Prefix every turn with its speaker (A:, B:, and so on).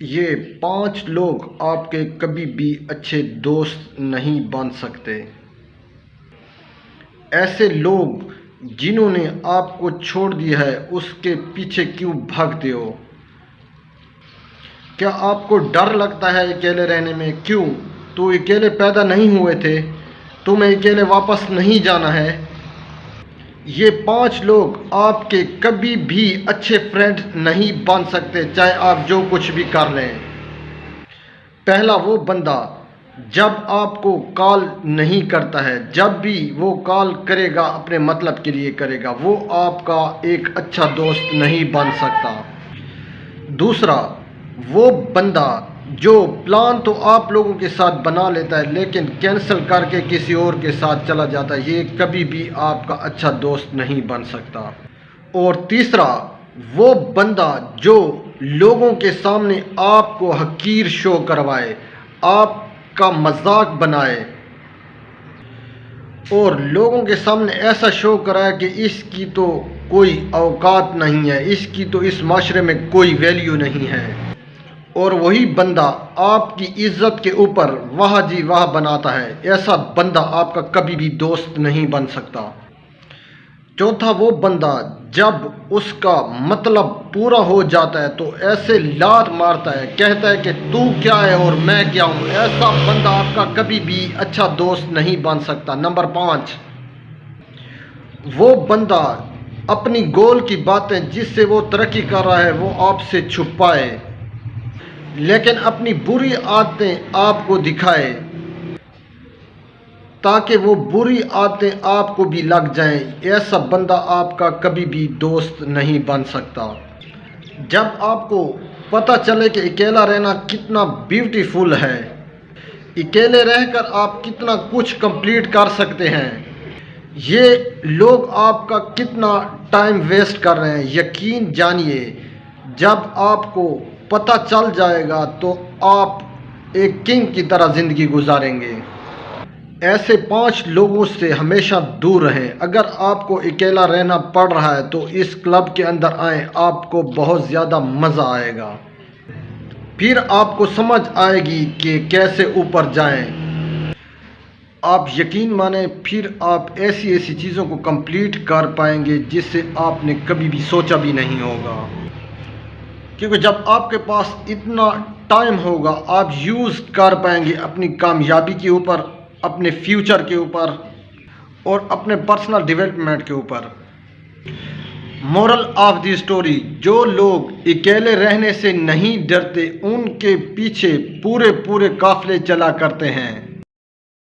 A: یہ 5 لوگ آپ کے کبھی بھی اچھے دوست نہیں بن سکتے۔ ایسے لوگ جنہوں نے آپ کو چھوڑ دیا ہے اس کے پیچھے کیوں بھاگتے ہو؟ کیا آپ کو ڈر لگتا ہے اکیلے رہنے میں؟ کیوں؟ تو اکیلے پیدا نہیں ہوئے تھے، تمہیں اکیلے واپس نہیں جانا ہے۔ یہ 5 لوگ آپ کے کبھی بھی اچھے فرینڈ نہیں بن سکتے، چاہے آپ جو کچھ بھی کر لیں۔ پہلا وہ بندہ جب آپ کو کال نہیں کرتا ہے، جب بھی وہ کال کرے گا اپنے مطلب کے لیے کرے گا، وہ آپ کا ایک اچھا دوست نہیں بن سکتا۔ دوسرا وہ بندہ جو پلان تو آپ لوگوں کے ساتھ بنا لیتا ہے لیکن کینسل کر کے کسی اور کے ساتھ چلا جاتا ہے، یہ کبھی بھی آپ کا اچھا دوست نہیں بن سکتا۔ اور تیسرا وہ بندہ جو لوگوں کے سامنے آپ کو حقیر شو کروائے، آپ کا مذاق بنائے اور لوگوں کے سامنے ایسا شو کرائے کہ اس کی تو کوئی اوقات نہیں ہے، اس کی تو اس معاشرے میں کوئی ویلیو نہیں ہے، اور وہی بندہ آپ کی عزت کے اوپر واہ جی واہ بناتا ہے، ایسا بندہ آپ کا کبھی بھی دوست نہیں بن سکتا۔ چوتھا وہ بندہ جب اس کا مطلب پورا ہو جاتا ہے تو ایسے لات مارتا ہے، کہتا ہے کہ تو کیا ہے اور میں کیا ہوں، ایسا بندہ آپ کا کبھی بھی اچھا دوست نہیں بن سکتا۔ نمبر 5 وہ بندہ اپنی گول کی باتیں جس سے وہ ترقی کر رہا ہے وہ آپ سے چھپائے لیکن اپنی بری عادتیں آپ کو دکھائے تاکہ وہ بری عادتیں آپ کو بھی لگ جائیں، ایسا بندہ آپ کا کبھی بھی دوست نہیں بن سکتا۔ جب آپ کو پتہ چلے کہ اکیلا رہنا کتنا بیوٹیفل ہے، اکیلے رہ کر آپ کتنا کچھ کمپلیٹ کر سکتے ہیں، یہ لوگ آپ کا کتنا ٹائم ویسٹ کر رہے ہیں، یقین جانیے جب آپ کو پتہ چل جائے گا تو آپ ایک کنگ کی طرح زندگی گزاریں گے۔ ایسے 5 لوگوں سے ہمیشہ دور رہیں۔ اگر آپ کو اکیلا رہنا پڑ رہا ہے تو اس کلب کے اندر آئیں، آپ کو بہت زیادہ مزہ آئے گا، پھر آپ کو سمجھ آئے گی کہ کیسے اوپر جائیں۔ آپ یقین مانیں پھر آپ ایسی چیزوں کو کمپلیٹ کر پائیں گے جس سے آپ نے کبھی بھی سوچا بھی نہیں ہوگا، کیونکہ جب آپ کے پاس اتنا ٹائم ہوگا آپ یوز کر پائیں گے اپنی کامیابی کے اوپر، اپنے فیوچر کے اوپر اور اپنے پرسنل ڈیولپمنٹ کے اوپر۔ مورل آف دی سٹوری، جو لوگ اکیلے رہنے سے نہیں ڈرتے ان کے پیچھے پورے قافلے چلا کرتے ہیں۔